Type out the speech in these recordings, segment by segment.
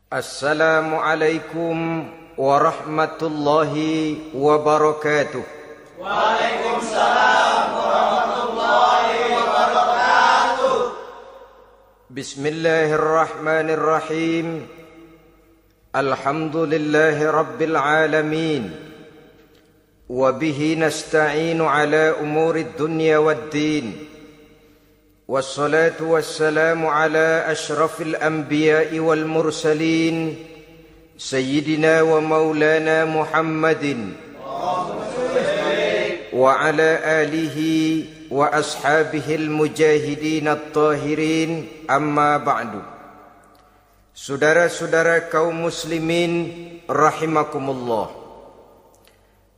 Assalamualaikum warahmatullahi wabarakatuh. Waalaikumsalam warahmatullahi wabarakatuh. Bismillahirrahmanirrahim. Alhamdulillahi rabbil alamin. Wa bihi nasta'inu ala umurid dunya waddin. Wassalatu wassalamu ala ashrafil anbiya'i wal mursalin Sayyidina wa maulana Muhammadin wa ala alihi wa ashabihil mujahidin at-tahirin, amma ba'du. Saudara-saudara kaum muslimin rahimakumullah,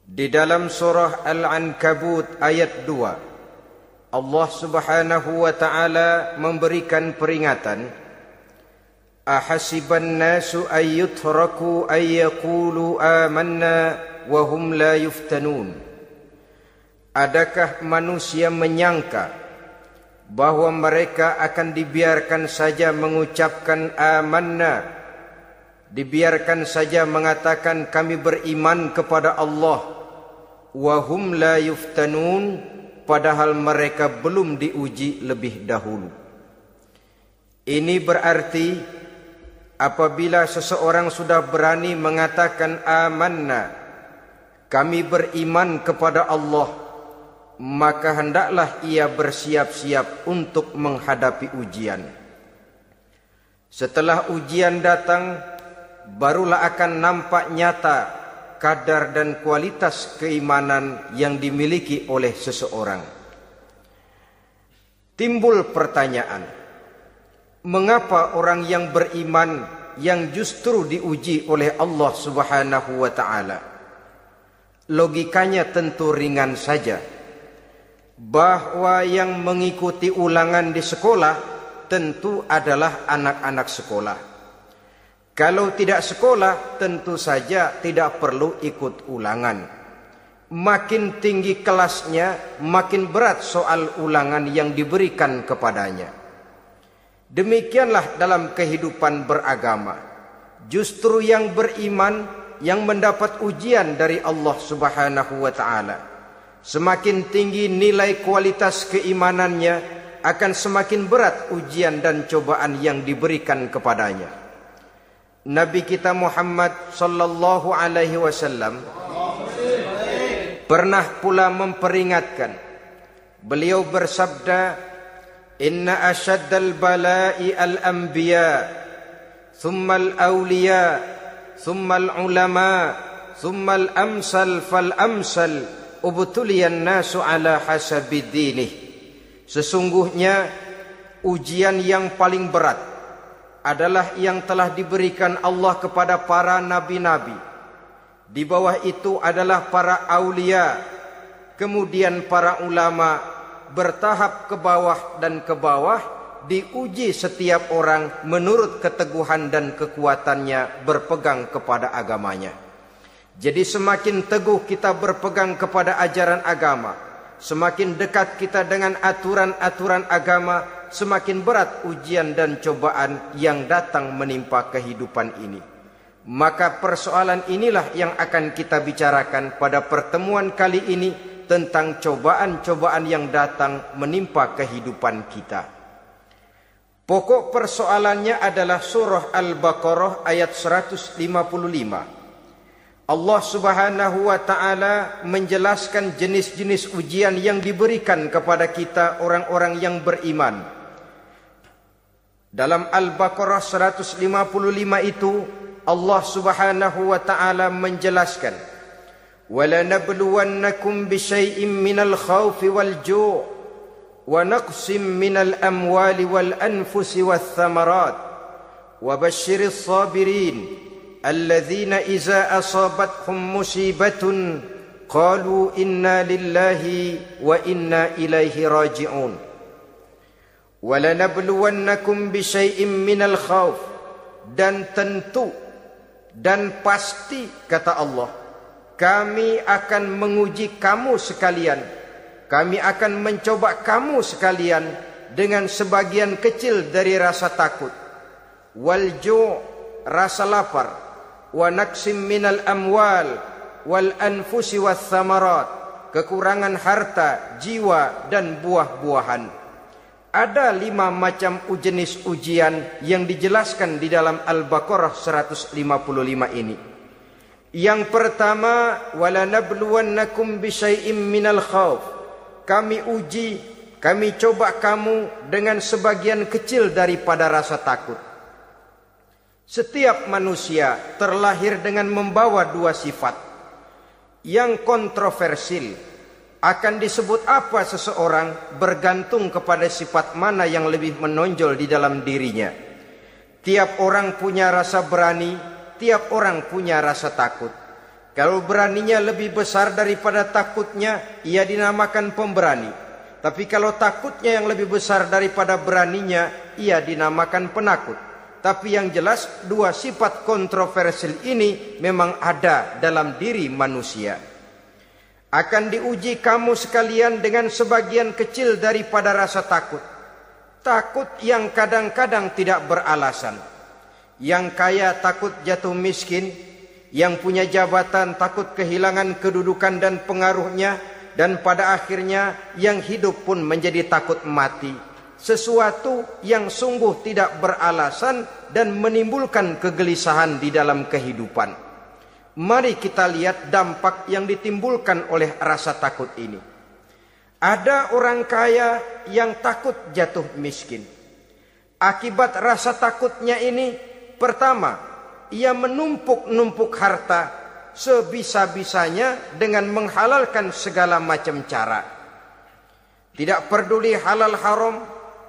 di dalam surah Al-Ankabut ayat 2 Allah subhanahu wa ta'ala memberikan peringatan, ahasiban nasu ayyutraku ayyakulu amanna wa hum la yuftanun. Adakah manusia menyangka bahwa mereka akan dibiarkan saja mengucapkan amanna, dibiarkan saja mengatakan kami beriman kepada Allah, wa hum la yuftanun, padahal mereka belum diuji lebih dahulu. Ini berarti apabila seseorang sudah berani mengatakan amanna, kami beriman kepada Allah, maka hendaklah ia bersiap-siap untuk menghadapi ujian. Setelah ujian datang, barulah akan nampak nyata kadar dan kualitas keimanan yang dimiliki oleh seseorang. Timbul pertanyaan, mengapa orang yang beriman yang justru diuji oleh Allah Subhanahu wa ta'ala? Logikanya tentu ringan saja, bahwa yang mengikuti ulangan di sekolah tentu adalah anak-anak sekolah. Kalau tidak sekolah, tentu saja tidak perlu ikut ulangan. Makin tinggi kelasnya, makin berat soal ulangan yang diberikan kepadanya. Demikianlah dalam kehidupan beragama. Justru yang beriman, yang mendapat ujian dari Allah Subhanahu wa ta'ala, semakin tinggi nilai kualitas keimanannya, akan semakin berat ujian dan cobaan yang diberikan kepadanya. Nabi kita Muhammad sallallahu alaihi wasallam pernah pula memperingatkan. Beliau bersabda, inna asyaddal bala'i al-anbiya, thumma al-awliya, thumma al-ulama, thumma al-amsal fal-amsal, ubtuliyan nasu ala hasabi dinih. Sesungguhnya ujian yang paling berat adalah yang telah diberikan Allah kepada para nabi-nabi. Di bawah itu adalah para aulia, kemudian para ulama, bertahap ke bawah dan ke bawah, diuji setiap orang menurut keteguhan dan kekuatannya berpegang kepada agamanya. Jadi semakin teguh kita berpegang kepada ajaran agama, semakin dekat kita dengan aturan-aturan agama, semakin berat ujian dan cobaan yang datang menimpa kehidupan ini. Maka persoalan inilah yang akan kita bicarakan pada pertemuan kali ini, tentang cobaan-cobaan yang datang menimpa kehidupan kita. Pokok persoalannya adalah surah Al-Baqarah ayat 155. Allah Subhanahu wa ta'ala menjelaskan jenis-jenis ujian yang diberikan kepada kita orang-orang yang beriman. Dalam Al-Baqarah 155 itu Allah Subhanahu wa ta'ala menjelaskan, وَلَنَبْلُوَنَّكُمْ بِشَيْءٍ مِّنَ الْخَوْفِ وَالْجُوعِ وَنَقْصٍ مِّنَ الْأَمْوَالِ وَالْأَنفُسِ وَالثَّمَرَاتِ وَبَشِّرِ الصَّابِرِينَ الَّذِينَ إِذَا أَصَابَتْهُمْ مُصِيبَةٌ قَالُوا إِنَّا لِلَّهِ وَإِنَّا إِلَيْهِ رَاجِعُونَ وَلَنَبْلُوَنَّكُمْ بِشَيْءٍ مِّنَ الْخَوْفِ, dan tentu dan pasti kata Allah, kami akan menguji kamu sekalian, kami akan mencoba kamu sekalian dengan sebagian kecil dari rasa takut. Wal ju', rasa lapar, wa naqsim minal amwal wal anfusi wath thamarat, kekurangan harta, jiwa dan buah-buahan. Ada 5 macam jenis ujian yang dijelaskan di dalam Al-Baqarah 155 ini. Yang pertama, walanabluwannakum bisyai'im minal khauf. Kami uji, kami coba kamu dengan sebagian kecil daripada rasa takut. Setiap manusia terlahir dengan membawa 2 sifat. Yang kontroversil, akan disebut apa seseorang bergantung kepada sifat mana yang lebih menonjol di dalam dirinya. Tiap orang punya rasa berani, tiap orang punya rasa takut. Kalau beraninya lebih besar daripada takutnya, ia dinamakan pemberani. Tapi kalau takutnya yang lebih besar daripada beraninya, ia dinamakan penakut. Tapi yang jelas 2 sifat kontroversial ini memang ada dalam diri manusia. Akan diuji kamu sekalian dengan sebagian kecil daripada rasa takut. Takut yang kadang-kadang tidak beralasan. Yang kaya takut jatuh miskin, yang punya jabatan takut kehilangan kedudukan dan pengaruhnya, dan pada akhirnya yang hidup pun menjadi takut mati. Sesuatu yang sungguh tidak beralasan dan menimbulkan kegelisahan di dalam kehidupan. Mari kita lihat dampak yang ditimbulkan oleh rasa takut ini. Ada orang kaya yang takut jatuh miskin. Akibat rasa takutnya ini, pertama, ia menumpuk-numpuk harta sebisa-bisanya dengan menghalalkan segala macam cara. Tidak peduli halal haram,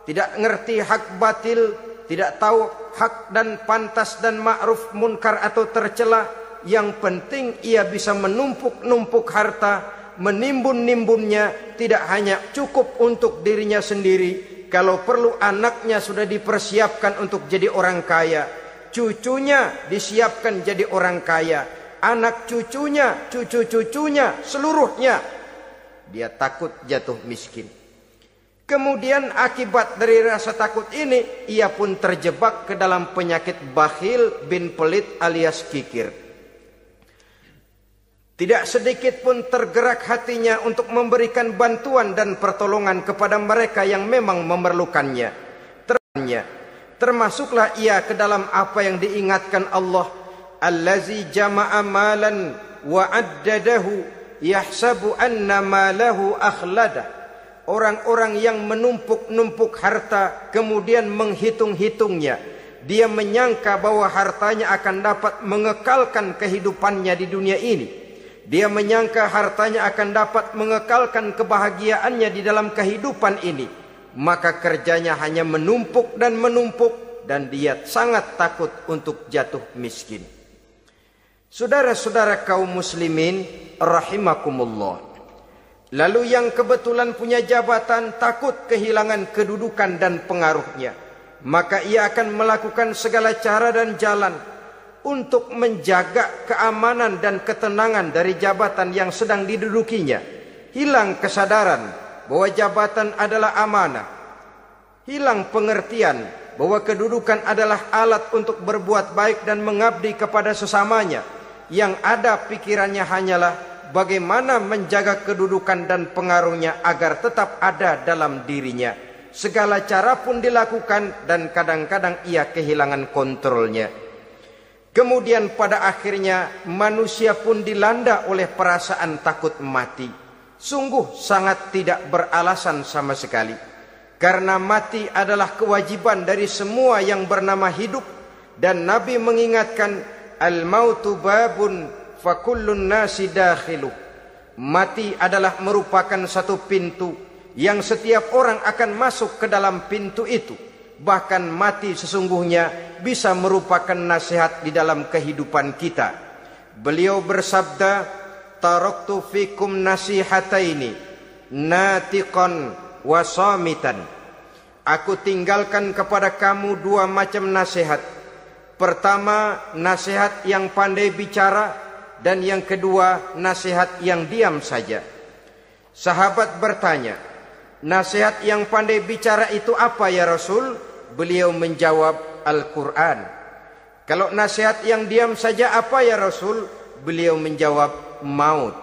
tidak ngerti hak batil, tidak tahu hak dan pantas dan ma'ruf munkar atau tercela. Yang penting ia bisa menumpuk-numpuk harta, menimbun-nimbunnya, tidak hanya cukup untuk dirinya sendiri. Kalau perlu anaknya sudah dipersiapkan untuk jadi orang kaya, cucunya disiapkan jadi orang kaya, anak cucunya, cucu-cucunya, seluruhnya. Dia takut jatuh miskin. Kemudian akibat dari rasa takut ini, ia pun terjebak ke dalam penyakit bakhil bin pelit alias kikir. Tidak sedikit pun tergerak hatinya untuk memberikan bantuan dan pertolongan kepada mereka yang memang memerlukannya. Termasuklah ia ke dalam apa yang diingatkan Allah, allazi jama'a malan wa addadahu yahsabu anna malahu akhladah. Orang-orang yang menumpuk-numpuk harta kemudian menghitung-hitungnya. Dia menyangka bahwa hartanya akan dapat mengekalkan kehidupannya di dunia ini. Dia menyangka hartanya akan dapat mengekalkan kebahagiaannya di dalam kehidupan ini. Maka kerjanya hanya menumpuk, dan dia sangat takut untuk jatuh miskin. Saudara-saudara kaum muslimin rahimakumullah. Lalu yang kebetulan punya jabatan takut kehilangan kedudukan dan pengaruhnya. Maka ia akan melakukan segala cara dan jalan untuk menjaga keamanan dan ketenangan dari jabatan yang sedang didudukinya. Hilang kesadaran bahwa jabatan adalah amanah. Hilang pengertian bahwa kedudukan adalah alat untuk berbuat baik dan mengabdi kepada sesamanya. Yang ada pikirannya hanyalah bagaimana menjaga kedudukan dan pengaruhnya agar tetap ada dalam dirinya. Segala cara pun dilakukan dan kadang-kadang ia kehilangan kontrolnya. Kemudian pada akhirnya manusia pun dilanda oleh perasaan takut mati. Sungguh sangat tidak beralasan sama sekali. Karena mati adalah kewajiban dari semua yang bernama hidup. Dan Nabi mengingatkan, al-mautu babun fakullun nasi dakhiluh. Mati adalah merupakan satu pintu yang setiap orang akan masuk ke dalam pintu itu. Bahkan mati sesungguhnya bisa merupakan nasihat di dalam kehidupan kita. Beliau bersabda, taraktu fikum nasihataini, natiqan wa samitan. Aku tinggalkan kepada kamu 2 macam nasihat. Pertama, nasihat yang pandai bicara, dan yang kedua, nasihat yang diam saja. Sahabat bertanya, nasihat yang pandai bicara itu apa ya Rasul? Beliau menjawab, Al-Quran. Kalau nasihat yang diam saja apa ya Rasul? Beliau menjawab, maut.